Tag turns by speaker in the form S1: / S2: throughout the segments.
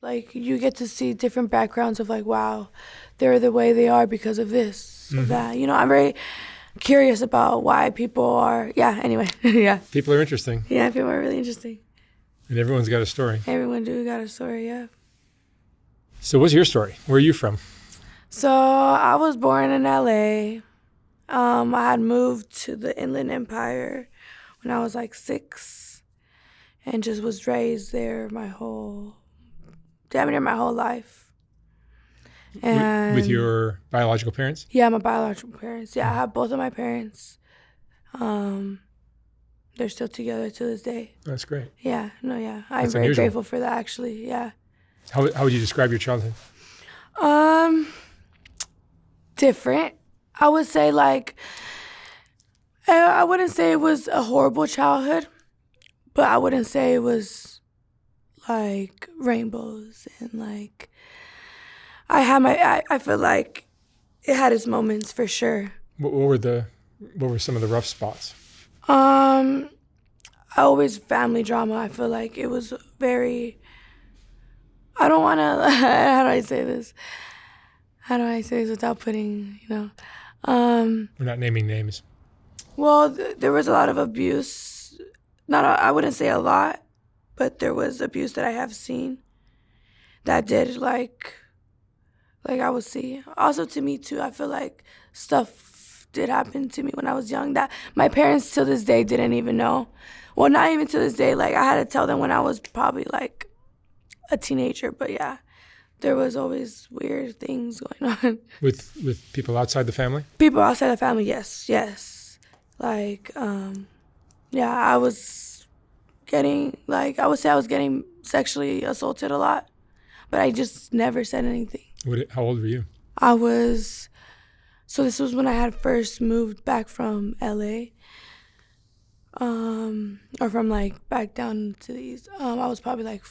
S1: like you get to see different backgrounds of like, wow, they're the way they are because of this or that. You know, I'm very curious about why people are. Yeah. Anyway. Yeah.
S2: People are interesting.
S1: Yeah, people are really interesting.
S2: And everyone's got a story.
S1: Everyone do got a story. Yeah.
S2: So what's your story? Where are you from?
S1: So I was born in LA. I had moved to the Inland Empire when I was like 6 and just was raised there damn near my whole life. And
S2: With your biological parents?
S1: Yeah, my biological parents. Yeah, I have both of my parents. They're still together to this day.
S2: That's great.
S1: Yeah, no, yeah. I'm
S2: That's
S1: very
S2: unusual.
S1: grateful for that, actually, yeah.
S2: How would you describe your childhood?
S1: Different. I would say, like, I wouldn't say it was a horrible childhood, but I wouldn't say it was, like, rainbows and, like, I feel like it had its moments for sure.
S2: What were some of the rough spots?
S1: Always family drama. I feel like it was very, I don't want to, how do I say this? How do I say this without putting,
S2: We're not naming names.
S1: Well, there was a lot of abuse. I wouldn't say a lot, but there was abuse that I have seen that did, like I would see. Also to me, too, I feel like stuff did happen to me when I was young that my parents till this day didn't even know. Well, not even to this day. Like, I had to tell them when I was probably, like, a teenager. But, yeah, there was always weird things going on.
S2: With people outside the family?
S1: People outside the family, yes. Like, yeah, I would say I was getting sexually assaulted a lot. But I just never said anything.
S2: How old were you?
S1: So this was when I had first moved back from LA. Or from like back down to the east. I was probably like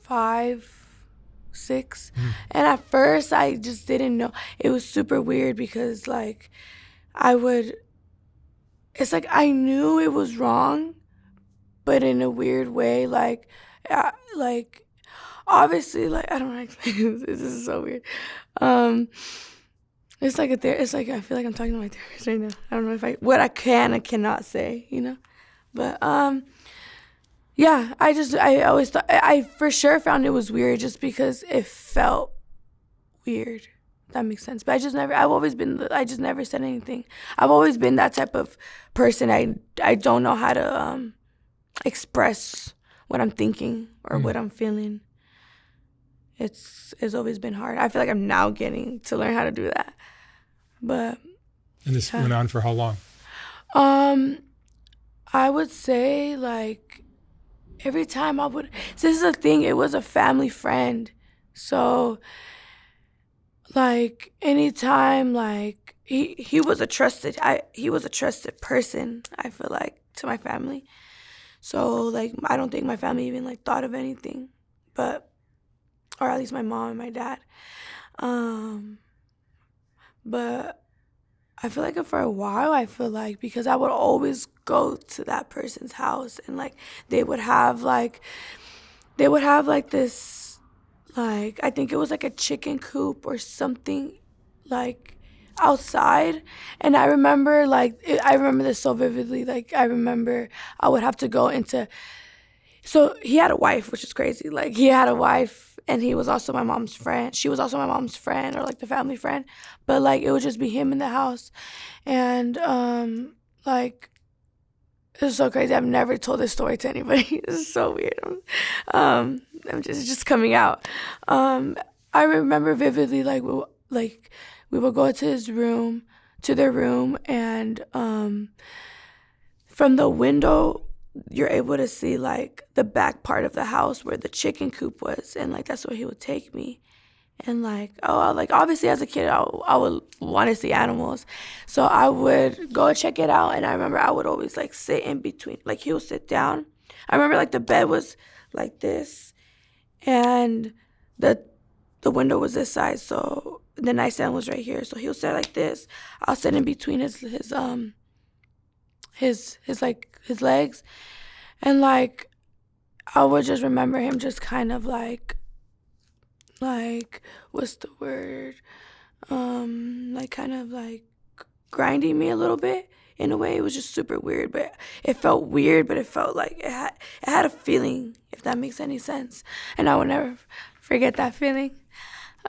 S1: 5, 6. And at first I just didn't know. It was super weird because like it's like I knew it was wrong, but in a weird way, like obviously, like, I don't know how to explain this. This is so weird. It's like I feel like I'm talking to my therapist right now. I don't know what I can and cannot say, But yeah, I always thought I for sure found it was weird just because it felt weird. If that makes sense. But I just never said anything. I've always been that type of person. I don't know how to express what I'm thinking or what I'm feeling. It's always been hard. I feel like I'm now getting to learn how to do that. But
S2: and this went on for how long?
S1: I would say like every time so this is the thing, it was a family friend. So like anytime like he was a trusted person, I feel like, to my family. So like I don't think my family even like thought of anything. Or at least my mom and my dad. But I feel like for a while, because I would always go to that person's house and like they would have like this, like, I think it was like a chicken coop or something like outside. And I remember this so vividly. Like I remember I would have to go into, so he had a wife, which is crazy. Like he had a wife. And he was also my mom's friend. She was also my mom's friend, or like the family friend. But like it would just be him in the house. And like this is so crazy. I've never told this story to anybody. This is so weird. I'm just coming out. I remember vividly like we would go to their room, and from the window you're able to see like the back part of the house where the chicken coop was, and like that's where he would take me. And like obviously as a kid I would want to see animals, so I would go check it out. And I remember I would always like sit in between, like he would sit down. I remember like the bed was like this and the window was this side, so the nightstand was right here, so he would sit like this. I'll sit in between his legs. And like I would just remember him just kind of what's the word? Like kind of like grinding me a little bit in a way. It was just super weird, but it felt weird, but it felt like it had a feeling, if that makes any sense. And I will never forget that feeling.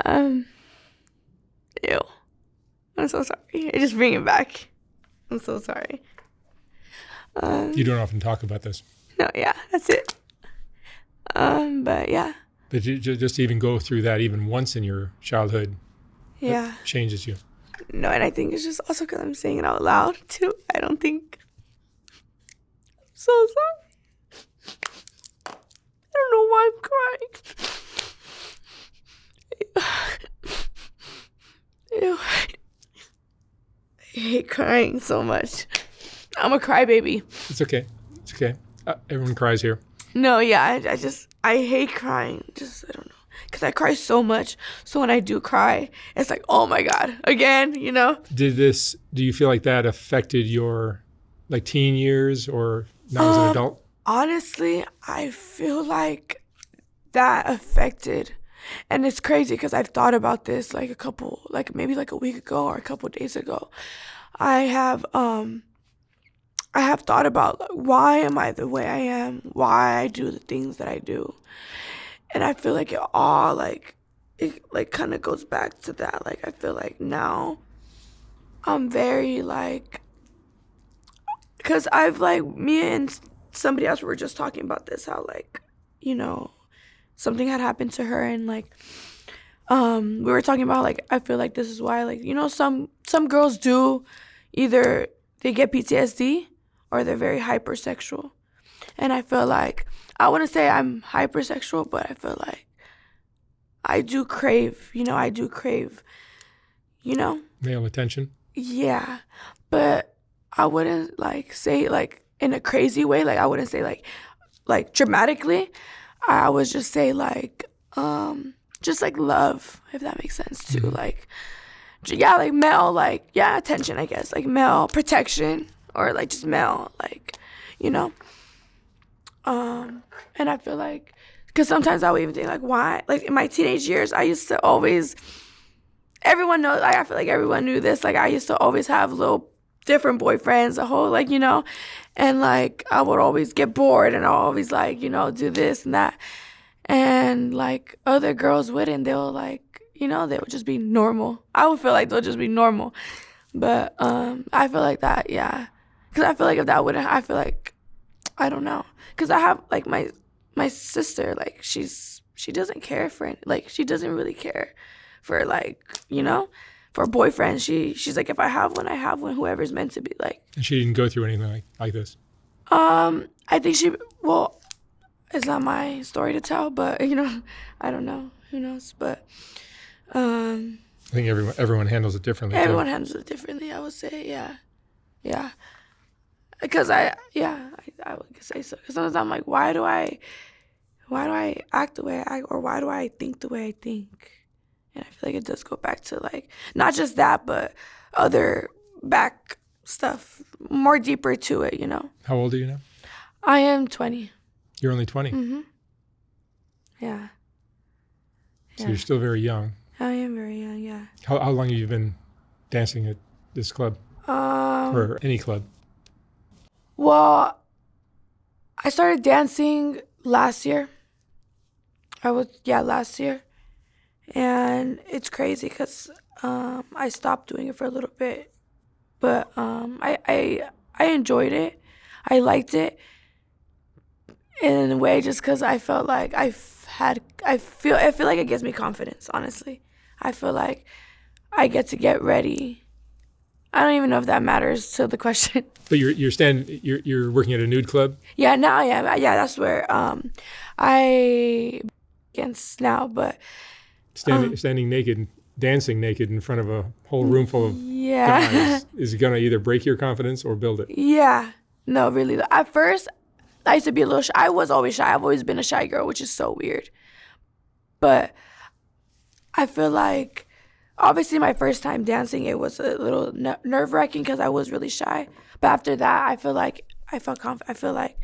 S1: Ew. I'm so sorry. I just bring it back. I'm so sorry.
S2: You don't often talk about this.
S1: No, yeah, that's it. But yeah.
S2: But you just even go through that even once in your childhood,
S1: Yeah.
S2: changes you.
S1: No, and I think it's just also because I'm saying it out loud too. I don't think. I'm so sorry. I don't know why I'm crying. Ew. I hate crying so much. I'm a crybaby.
S2: It's okay. It's okay. Everyone cries here.
S1: No, yeah, I hate crying. I don't know. Because I cry so much. So when I do cry, it's like, oh my God, again, you know?
S2: Do you feel like that affected your teen years or now as an adult?
S1: Honestly, I feel like that affected, and it's crazy because I've thought about this maybe a week ago or a couple days ago. I have thought about why am I the way I am, why I do the things that I do. And I feel like it all it kind of goes back to that. I feel like now I'm very because I've me and somebody else were just talking about this, how something had happened to her, and we were talking about I feel like this is why some girls do either they get PTSD or they're very hypersexual. And I feel like I wouldn't say I'm hypersexual, but I feel like I do crave,
S2: Male attention.
S1: Yeah. But I wouldn't say in a crazy way. I wouldn't say dramatically. I would just say just love, if that makes sense too.
S2: Mm-hmm.
S1: Male, attention, I guess. Male protection or just male, and I feel because sometimes I would even think why, in my teenage years, I used to always, everyone knows, I feel like everyone knew this, I used to always have little different boyfriends, and I would always get bored and I'll always do this and that, and other girls wouldn't, they'll they would just be normal. I would feel like they'll just be normal, but I feel like that, yeah, because I feel like if that wouldn't, I feel like, I don't know, because I have my sister, she doesn't care for it, she doesn't really care for for a boyfriend. She's if I have one, I have one, whoever's meant to be
S2: And she didn't go through anything like this.
S1: I think it's not my story to tell, but I don't know, who knows, but
S2: I think everyone handles it differently.
S1: Everyone handles it differently, I would say, yeah. Because I would say so. Because sometimes I'm why do I act the way I act, or why do I think the way I think? And I feel like it does go back to not just that, but other back stuff, more deeper to it,
S2: How old are you now?
S1: I am 20.
S2: You're only 20?
S1: Mm-hmm. Yeah.
S2: So you're still very young.
S1: I am very young, yeah.
S2: How long have you been dancing at this club? Or any club?
S1: Well, I started dancing last year. Last year. And it's crazy because I stopped doing it for a little bit. But I enjoyed it. I liked it in a way just because I felt like I feel like it gives me confidence, honestly. I feel like I get to get ready. I don't even know if that matters to the question.
S2: But you're working at a nude club?
S1: Yeah, now I am. Yeah, that's where I against now, but
S2: standing naked, dancing naked in front of a whole room full of guys is going to either break your confidence or build it.
S1: Yeah. No, really. At first, I used to be a little shy. I was always shy. I've always been a shy girl, which is so weird. But I feel like, obviously, my first time dancing, it was a little nerve-wracking because I was really shy. But after that, I feel like I felt confident. I feel like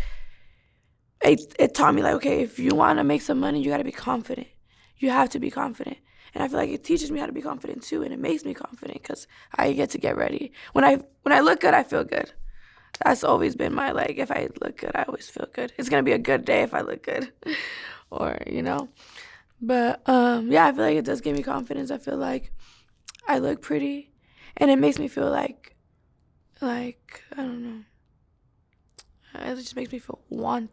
S1: it taught me like, okay, if you want to make some money, you got to be confident. You have to be confident. And I feel like it teaches me how to be confident too, and it makes me confident because I get to get ready. When I look good, I feel good. That's always been my, like, if I look good, I always feel good. It's gonna be a good day if I look good, or But yeah, I feel like it does give me confidence. I feel like I look pretty, and it makes me feel like I don't know. It just makes me feel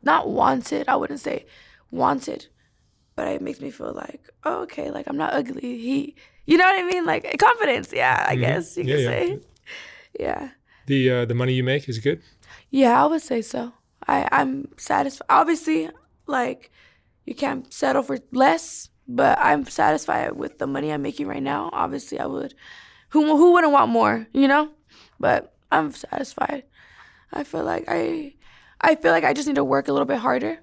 S1: not wanted. I wouldn't say wanted, but it makes me feel like, oh, okay, like I'm not ugly. You know what I mean? Like confidence. Yeah, I guess you could say. Yeah.
S2: The money you make is good?
S1: Yeah, I would say so. I'm satisfied. Obviously, like you can't settle for less, but I'm satisfied with the money I'm making right now. Obviously, I would. Who wouldn't want more? But I'm satisfied. I feel like I just need to work a little bit harder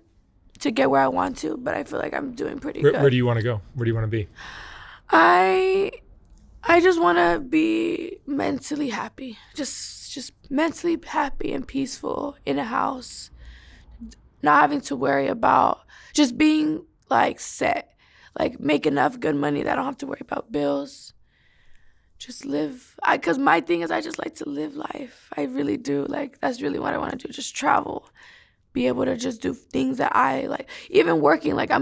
S1: to get where I want to, but I feel like I'm doing pretty good.
S2: Where do you want to go? Where do you want to be?
S1: I just want to be mentally happy. Just mentally happy and peaceful in a house. Not having to worry about just being like set. Like make enough good money that I don't have to worry about bills. Just live. Because my thing is I just like to live life. I really do. Like that's really what I want to do. Just travel. Be able to just do things that I like. Even working, like I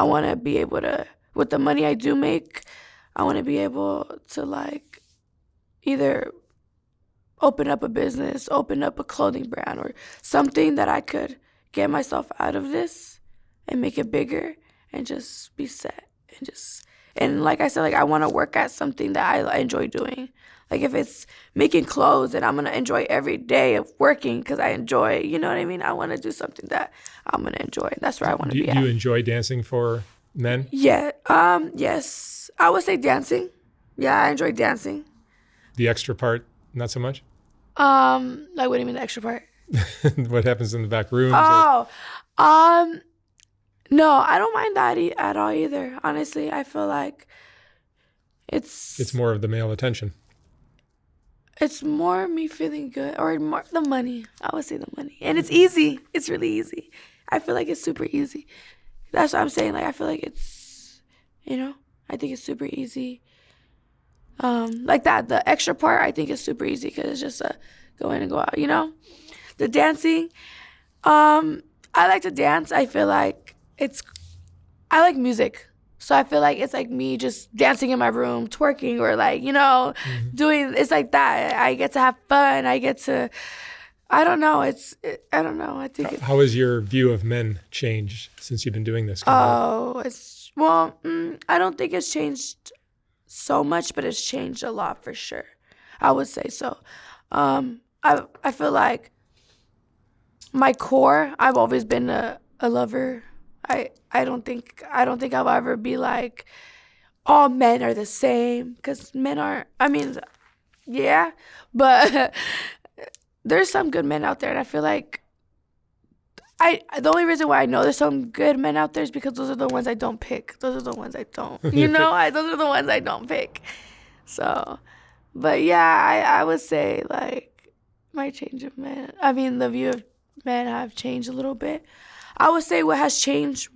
S1: want to be able to, with the money I do make, I want to be able to like either open up a business, open up a clothing brand, or something that I could get myself out of this and make it bigger and just be set and like I said, like I want to work at something that I enjoy doing. Like if it's making clothes, then I'm gonna enjoy every day of working because I enjoy. You know what I mean? I want to do something that I'm gonna enjoy. That's where I want to be at.
S2: Do you enjoy dancing for men?
S1: Yeah. Yes. I would say dancing. Yeah, I enjoy dancing.
S2: The extra part, not so much?
S1: Like what do you mean the extra part?
S2: What happens in the back rooms?
S1: Oh, no, I don't mind that at all either. Honestly, I feel like it's
S2: more of the male attention.
S1: It's more me feeling good, or more the money. I would say the money, and it's easy. It's really easy. I feel like it's super easy. That's what I'm saying. Like I feel like it's, I think it's super easy. Like that, the extra part I think is super easy because it's just a go in and go out. The dancing, I like to dance. I feel like I like music. So I feel like it's like me just dancing in my room, twerking, or like, doing, it's like that. I get to have fun. I get to, I don't know. I don't know. I think
S2: How has your view of men changed since you've been doing this?
S1: I don't think it's changed so much, but it's changed a lot for sure. I would say so. I feel like my core, I've always been a lover. I don't think I'll ever be like all men are the same, because men aren't. I mean, yeah, but there's some good men out there, and I feel like the only reason why I know there's some good men out there is because those are the ones I don't pick. Those are the ones I don't. Those are the ones I don't pick. So, but yeah, I would say like my change of men. I mean, the view of men have changed a little bit. I would say what has changed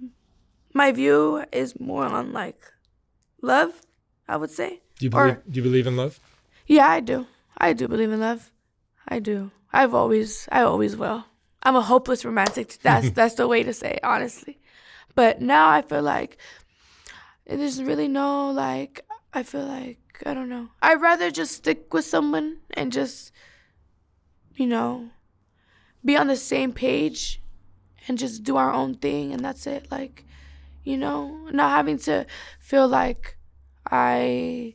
S1: my view is more on like love, I would say.
S2: Do you believe in love?
S1: Yeah, I do. I do believe in love. I do. I always will. I'm a hopeless romantic. That's the way to say it, honestly. But now I feel like there's really no like, I feel like, I don't know. I'd rather just stick with someone and just, be on the same page and just do our own thing, and that's it. Like, not having to feel like I'm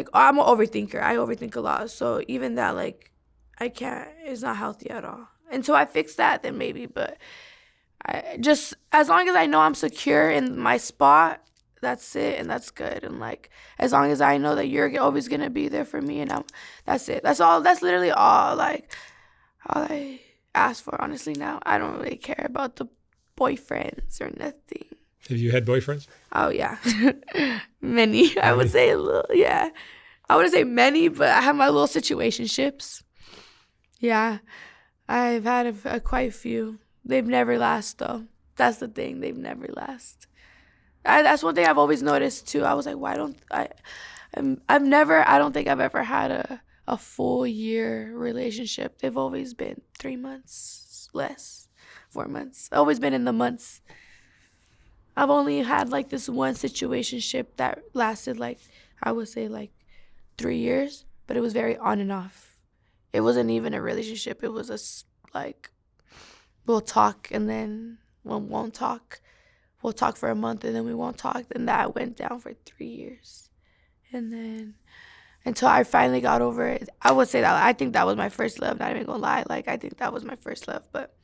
S1: an overthinker. I overthink a lot. So even that, like, it's not healthy at all. Until I fix that, then maybe. But I just, as long as I know I'm secure in my spot, that's it, and that's good. And like, as long as I know that you're always gonna be there for me, and that's it. That's all. That's literally all I ask for, honestly. Now I don't really care about the boyfriends or nothing.
S2: Have you had boyfriends?
S1: Oh yeah. Many. I would say a little. Yeah, I wouldn't say many, but I have my little situationships. Yeah, I've had quite a few. They've never last though. That's the thing. They've never last. That's one thing I've always noticed too. I was like, why don't I? I've never. I don't think I've ever had a full year relationship. They've always been 3 months, less, 4 months. Always been in the months. I've only had like this one situationship that lasted like, I would say like 3 years, but it was very on and off. It wasn't even a relationship. It was like, we'll talk and then we won't talk. We'll talk for a month and then we won't talk. Then that went down for 3 years. And then until I finally got over it, I would say that I think that was my first love, not even gonna lie. Like, I think that was my first love, but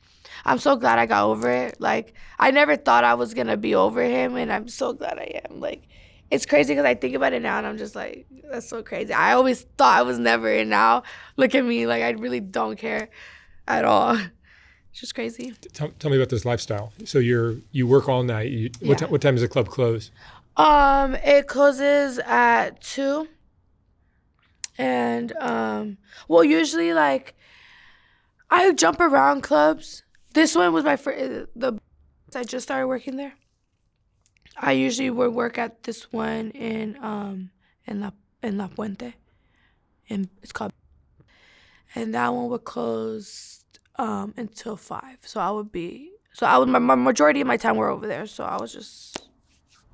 S1: I'm so glad I got over it. Like, I never thought I was gonna be over him, and I'm so glad I am. Like, it's crazy because I think about it now and I'm just like, that's so crazy. I always thought I was never, and now look at me, like I really don't care at all. It's just crazy.
S2: Tell me about this lifestyle. So you work all night. What time does the club close?
S1: It closes at 2. And well, usually like I jump around clubs. This one was my first. I just started working there. I usually would work at this one in La Puente, and it's called. And that one would close until 5. So I would my majority of my time were over there. So I was just.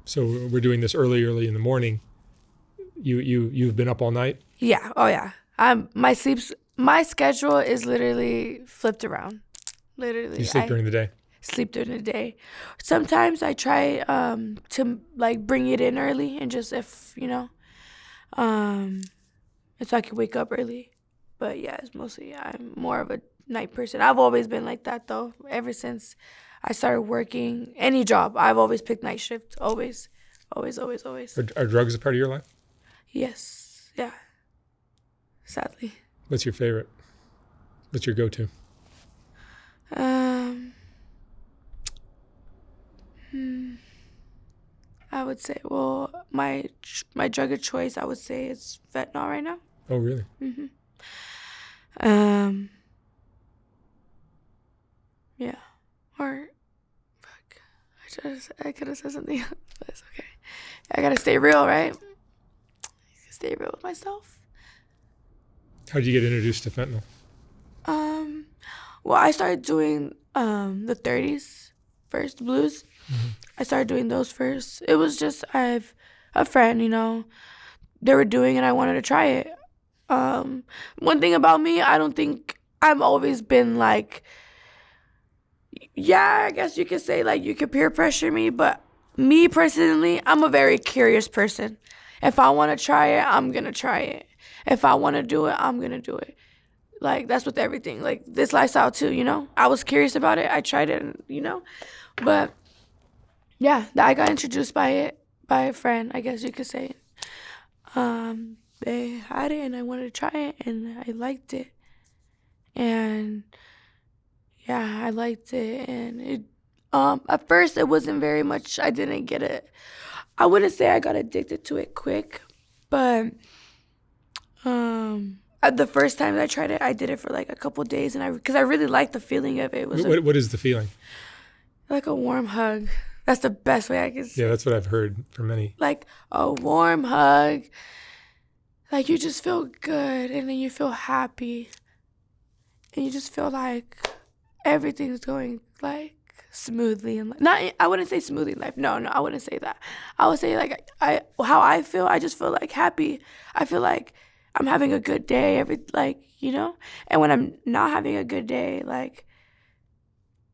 S2: So we're doing this early in the morning. You've been up all night?
S1: Yeah. Oh yeah. My schedule is literally flipped around. Literally.
S2: You sleep during the day?
S1: Sleep during the day. Sometimes I try to like bring it in early and just if so I can wake up early. But yeah, it's mostly I'm more of a night person. I've always been like that though. Ever since I started working any job, I've always picked night shift. Always.
S2: Are drugs a part of your life?
S1: Yes. Yeah. Sadly.
S2: What's your favorite? What's your go-to?
S1: I would say, well, my drug of choice, I would say it's fentanyl right now.
S2: Oh, really?
S1: Mm-hmm. Yeah. Or, fuck. I could have said something else, but it's okay. I gotta stay real, right? Stay real with myself.
S2: How did you get introduced to fentanyl?
S1: Well, I started doing the 30s first, blues. Mm-hmm. I started doing those first. It was just I have a friend, they were doing it. I wanted to try it. One thing about me, I don't think I've always been like, yeah, I guess you could say like you could peer pressure me, but me personally, I'm a very curious person. If I want to try it, I'm gonna try it. If I want to do it, I'm gonna do it. Like, that's with everything. Like, this lifestyle, too, I was curious about it. I tried it, But, yeah, I got introduced by a friend, I guess you could say. They had it, and I wanted to try it, and I liked it. And, yeah, I liked it. And it at first, it wasn't very much. I didn't get it. I wouldn't say I got addicted to it quick. But, the first time I tried it, I did it for like a couple days, and because I really liked the feeling of it.
S2: What is the feeling?
S1: Like a warm hug. That's the best way I can say.
S2: Yeah, that's what I've heard from many.
S1: Like a warm hug. Like you just feel good, and then you feel happy, and you just feel like everything's going like smoothly in life. Not, I wouldn't say smoothly in life. No, I wouldn't say that. I would say like how I feel. I just feel like happy. I feel like I'm having a good day, and when I'm not having a good day, like,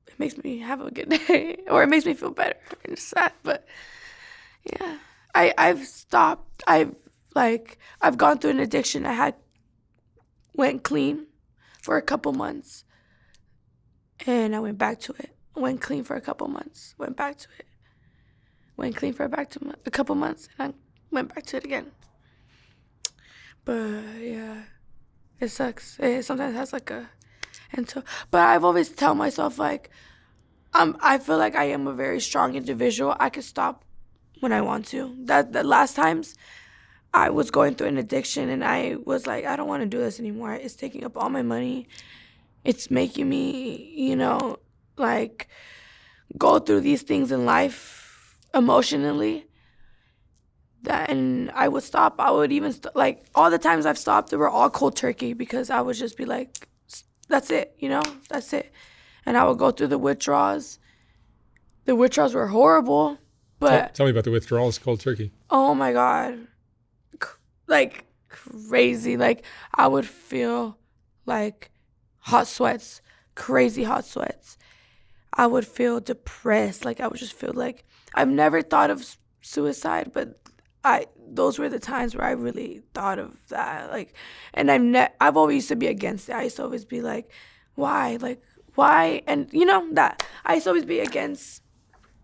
S1: it makes me have a good day, or it makes me feel better. It's sad, but yeah, I've stopped. I've gone through an addiction. Went clean for a couple months, and I went back to it. Went clean for a couple months, went back to it. Went clean for a couple months, and I went back to it again. But yeah, it sucks. It sometimes has like but I've always tell myself like, I feel like I am a very strong individual. I can stop when I want to. The last times I was going through an addiction and I was like, I don't want to do this anymore. It's taking up all my money, it's making me, like go through these things in life emotionally. And I would stop. I would even like all the times I've stopped, they were all cold turkey because I would just be like, that's it, that's it. And I would go through the withdrawals. The withdrawals were horrible, but
S2: Tell me about the withdrawals, cold turkey.
S1: oh my God, like crazy. Like I would feel like hot sweats, crazy hot sweats. I would feel depressed. Like I would just feel like I've never thought of suicide, but those were the times where I really thought of that. Like, and I've always used to be against it. I used to always be like, why? Like, why? And that I used to always be against,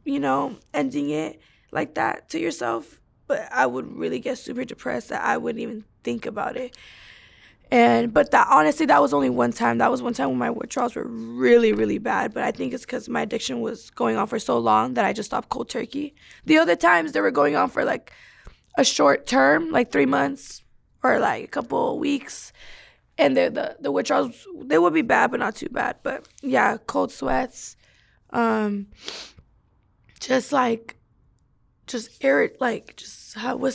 S1: ending it like that to yourself. But I would really get super depressed that I wouldn't even think about it. But that honestly, that was only one time. That was one time when my withdrawals were really, really bad. But I think it's because my addiction was going on for so long that I just stopped cold turkey. The other times they were going on for like a short term, like 3 months or like a couple of weeks. And the withdrawals, they would be bad, but not too bad. But yeah, cold sweats, just what's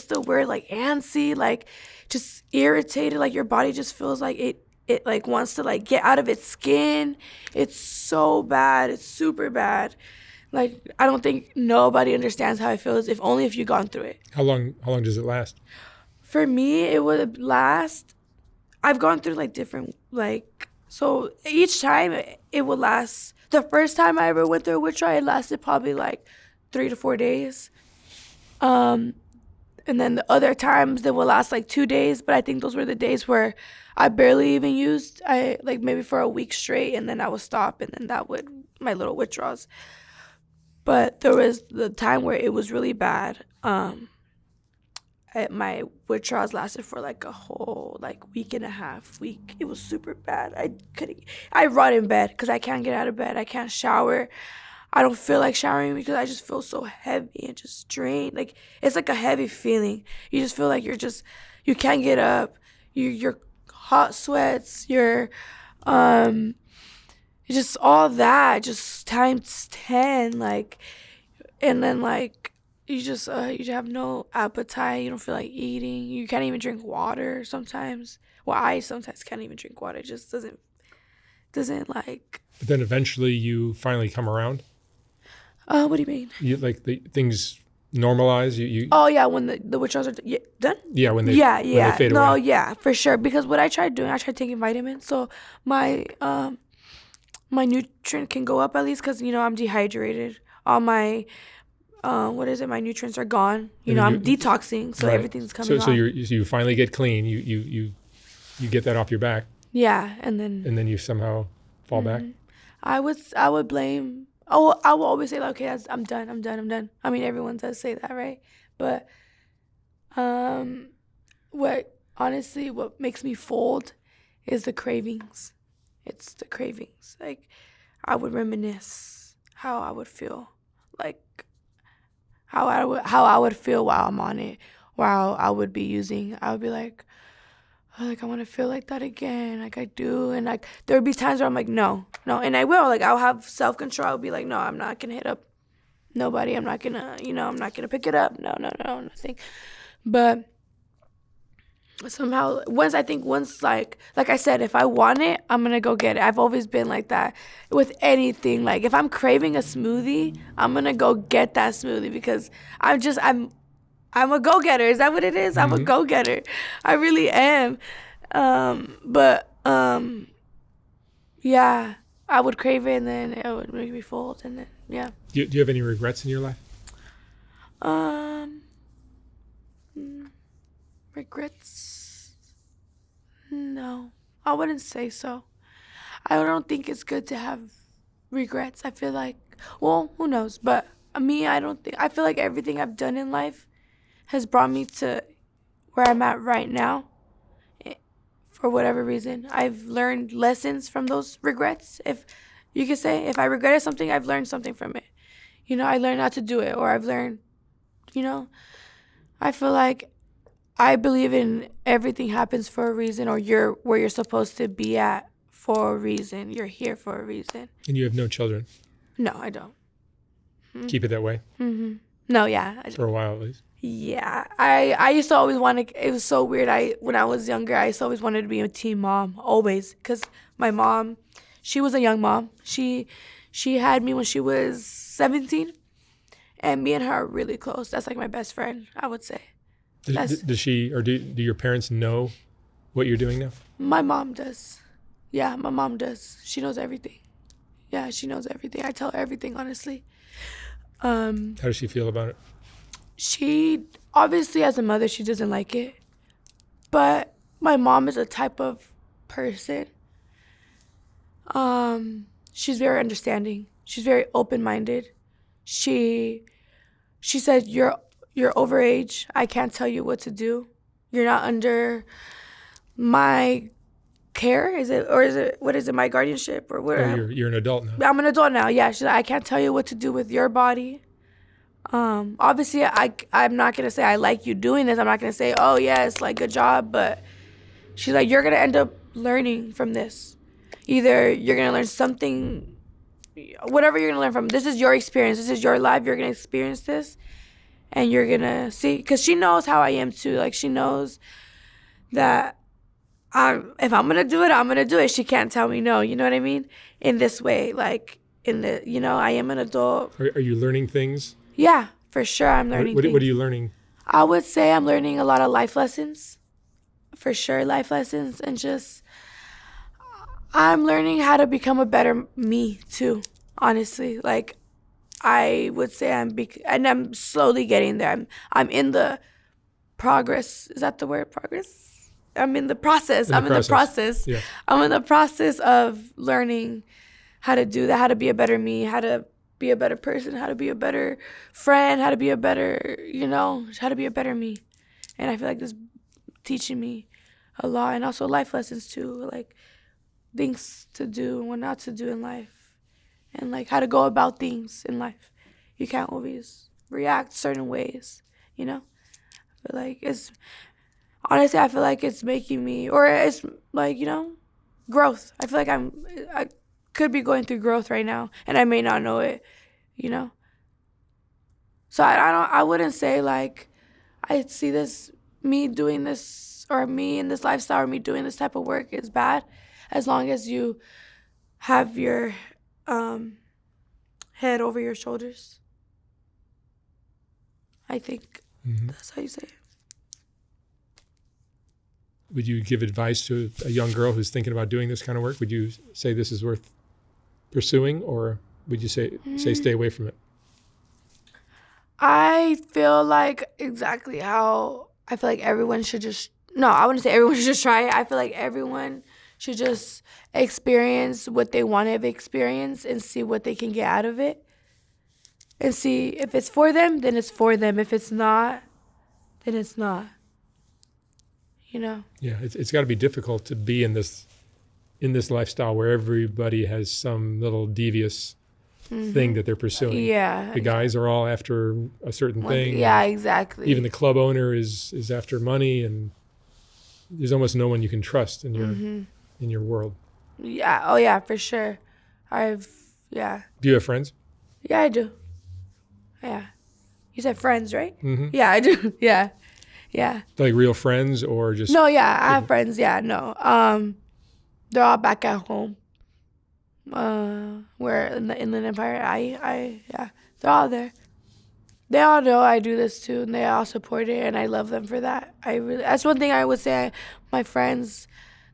S1: the word? Like antsy, like just irritated. Like your body just feels like it like wants to like get out of its skin. It's so bad. It's super bad. Like I don't think nobody understands how it feels, if only if you've gone through it.
S2: How long does it last?
S1: For me, it would last. I've gone through like different so each time it would last. The first time I ever went through a withdrawal, it lasted probably like 3 to 4 days. And then the other times they will last like 2 days, but I think those were the days where I barely even used. I like maybe for a week straight, and then I would stop, and then that would my little withdrawals. But there was the time where it was really bad. My withdrawals lasted for like a whole week and a half. It was super bad. I rot in bed because I can't get out of bed. I can't shower. I don't feel like showering because I just feel so heavy and just drained. Like it's like a heavy feeling. You just feel like you can't get up. You're hot sweats. You're just all that just times 10. Like, and then you just you have no appetite. You don't feel like eating. You can't even drink water sometimes. Well, I sometimes can't even drink water. It just doesn't like.
S2: But then eventually you finally come around.
S1: What do you mean?
S2: You like the things normalize. You.
S1: Oh yeah, when the withdrawals are done.
S2: Yeah, when they fade
S1: no,
S2: away.
S1: yeah, for sure. Because what I tried doing, I tried taking vitamins, so my my nutrient can go up at least because I'm dehydrated. All my my nutrients are gone. I'm detoxing, so
S2: right.
S1: everything's coming off.
S2: So you finally get clean. You get that off your back.
S1: Yeah, and then
S2: you somehow fall back.
S1: I would blame. Oh, I will always say like, okay, I'm done. I mean, everyone does say that, right? But what makes me fold is the cravings. It's the cravings. Like I would reminisce how I would feel, like how I would feel while I'm on it, while I would be using. I would be like, oh, like I want to feel like that again, like I do, and like there would be times where I'm like, no, and I will, like I'll have self-control. I'll be like, no, I'm not gonna hit up nobody. I'm not gonna, I'm not gonna pick it up. No, nothing. But somehow, once like I said, if I want it, I'm gonna go get it. I've always been like that with anything. Like if I'm craving a smoothie, I'm gonna go get that smoothie because I'm a go-getter. Is that what it is? I'm a go-getter. I really am. Yeah, I would crave it, and then it would make me fold, and then yeah.
S2: Do you have any regrets in your life?
S1: Regrets? No, I wouldn't say so. I don't think it's good to have regrets. I feel like, well, who knows? But me, I feel like everything I've done in life has brought me to where I'm at right now. For whatever reason, I've learned lessons from those regrets. If you could say, if I regretted something, I've learned something from it. I learned not to do it, or I've learned, I feel like I believe in everything happens for a reason, or you're where you're supposed to be at for a reason. You're here for a reason.
S2: And you have no children.
S1: No, I don't.
S2: Keep it that way.
S1: No, yeah.
S2: For a while at least.
S1: Yeah, I used to always want to. It was so weird. When I was younger, I used to always wanted to be a teen mom, always, because my mom, she was a young mom. She had me when she was 17, and me and her are really close. That's like my best friend, I would say.
S2: Does she or do your parents know what you're doing now?
S1: My mom does. Yeah, my mom does. She knows everything. Yeah, she knows everything. I tell her everything, honestly.
S2: How does she feel about it?
S1: She, obviously, as a mother, she doesn't like it. But my mom is a type of person. She's very understanding. She's very open-minded. She said, you're overage. I can't tell you what to do. You're not under my care, what is it, my guardianship or what?
S2: Oh, you're an adult now.
S1: I'm an adult now. Yeah, she's like, I can't tell you what to do with your body. Obviously, I'm not gonna say I like you doing this. I'm not gonna say, oh yes, like good job. But she's like, you're gonna end up learning from this. Either you're gonna learn something, whatever you're gonna learn from. This is your experience. This is your life. You're gonna experience this, and you're gonna see. Because she knows how I am too. Like she knows that if I'm gonna do it, I'm gonna do it. She can't tell me no. You know what I mean? In this way, like I am an adult.
S2: Are you learning things?
S1: Yeah, for sure. I'm learning things.
S2: What are you learning?
S1: I would say I'm learning a lot of life lessons. For sure, life lessons. And just, I'm learning how to become a better me, too, honestly. Like, I would say and I'm slowly getting there. I'm in the progress. Is that the word, progress? I'm in the process. I'm in the process. Yeah. I'm in the process of learning how to do that, how to be a better me, how to be a better person, how to be a better friend, how to be a better, how to be a better me. And I feel like this is teaching me a lot, and also life lessons too, like things to do and what not to do in life, and like how to go about things in life. You can't always react certain ways, I feel like I feel like it's making me, or it's like, growth. I feel like I could be going through growth right now, and I may not know it, So I wouldn't say like I see me doing this, or me in this lifestyle, or me doing this type of work is bad, as long as you have your head over your shoulders. I think that's how you say it.
S2: Would you give advice to a young girl who's thinking about doing this kind of work? Would you say this is worth pursuing, or would you say stay away from it?
S1: I feel like exactly how I feel like everyone should I wouldn't say everyone should just try it. I feel like everyone should just experience what they want to experience and see what they can get out of it. And see if it's for them, then it's for them. If it's not, then it's not.
S2: Yeah, it's got to be difficult to be in this lifestyle where everybody has some little devious thing that they're pursuing.
S1: Yeah.
S2: The guys are all after a certain thing.
S1: Yeah, exactly.
S2: Even the club owner is after money, and there's almost no one you can trust in your world.
S1: Yeah. Oh yeah, for sure. Yeah.
S2: Do you have friends?
S1: Yeah, I do. Yeah. You said friends, right?
S2: Mm-hmm.
S1: Yeah, I do. Yeah. Yeah.
S2: Like real friends, or just?
S1: No, yeah, I have friends. Yeah, no. They're all back at home. Where in the Inland Empire, yeah, they're all there. They all know I do this too, and they all support it, and I love them for that. That's one thing I would say. My friends,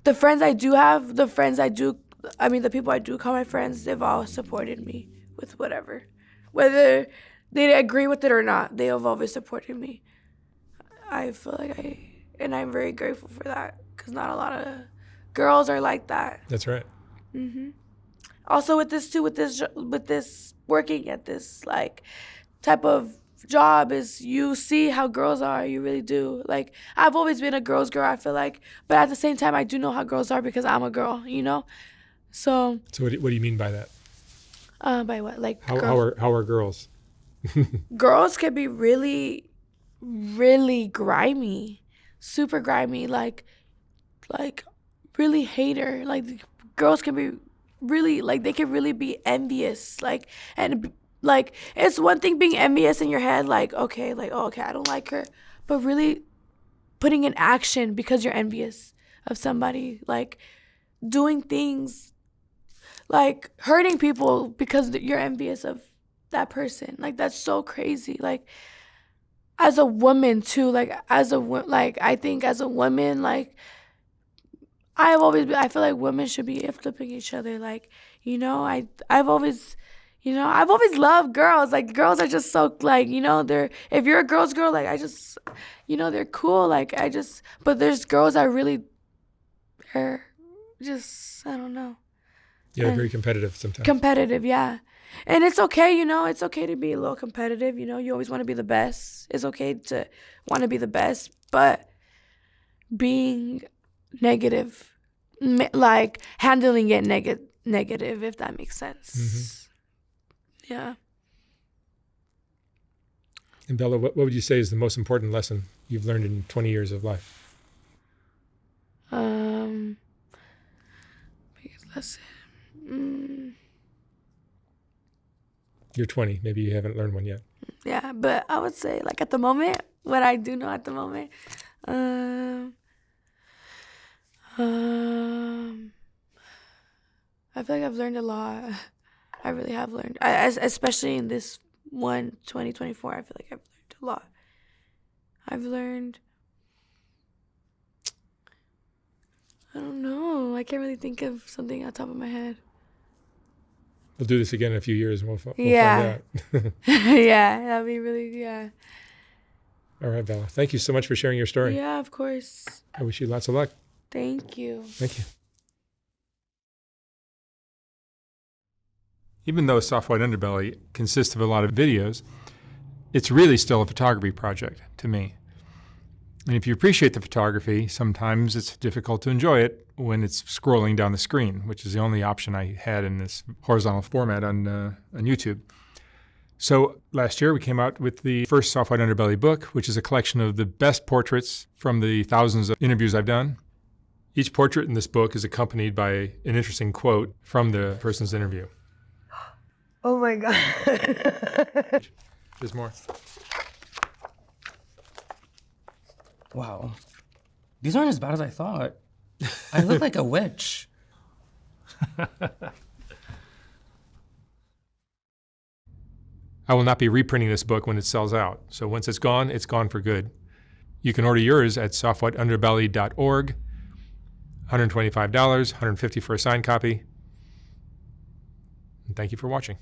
S1: the friends I do have, the people I do call my friends, they've all supported me with whatever, whether they agree with it or not. They have always supported me. I feel like and I'm very grateful for that, because not a lot of girls are like that.
S2: That's right.
S1: Also with this too, with this working at this like type of job, is you see how girls are. You really do. Like, I've always been a girl's girl, I feel like, but at the same time I do know how girls are because I'm a girl, So
S2: what do you mean by that?
S1: By what? Like
S2: how are girls?
S1: Girls can be really, really grimy, super grimy, like really hater. Like, girls can be really, like, they can really be envious, like, and like, it's one thing being envious in your head, like, okay, like, oh, okay, I don't like her, but really putting in action because you're envious of somebody, like doing things, like hurting people because you're envious of that person. Like, that's so crazy. Like, as a woman too, like like, I think as a woman, like, I feel like women should be flipping each other. Like, I've always, I've always loved girls. Like, girls are just so, like, if you're a girl's girl, like, I just, they're cool. Like, but there's girls that really are just, I don't know.
S2: Yeah, very competitive sometimes.
S1: Competitive, yeah. And it's okay, it's okay to be a little competitive. You always want to be the best. It's okay to want to be the best, but being negative, like handling it negative, if that makes sense. Yeah.
S2: And Bella, what would you say is the most important lesson you've learned in 20 years of life?
S1: Biggest lesson.
S2: You're 20. Maybe you haven't learned one yet.
S1: Yeah, but I would say, like, at the moment, what I do know at the moment, I feel like I've learned a lot. I really have learned, especially in this 2024. I feel like I've learned a lot. I've learned, I don't know. I can't really think of something on top of my head.
S2: We'll do this again in a few years and we'll find out.
S1: Yeah, that'd be really, yeah.
S2: All right, Bella. Thank you so much for sharing your story.
S1: Yeah, of course.
S2: I wish you lots of luck.
S1: Thank you.
S2: Thank you. Even though Soft White Underbelly consists of a lot of videos, it's really still a photography project to me. And if you appreciate the photography, sometimes it's difficult to enjoy it when it's scrolling down the screen, which is the only option I had in this horizontal format on YouTube. So last year we came out with the first Soft White Underbelly book, which is a collection of the best portraits from the thousands of interviews I've done. Each portrait in this book is accompanied by an interesting quote from the person's interview.
S3: Oh my God.
S2: There's more.
S3: Wow. These aren't as bad as I thought. I look like a witch.
S2: I will not be reprinting this book when it sells out. So once it's gone for good. You can order yours at softwhiteunderbelly.org. $125, $150 for a signed copy. And thank you for watching.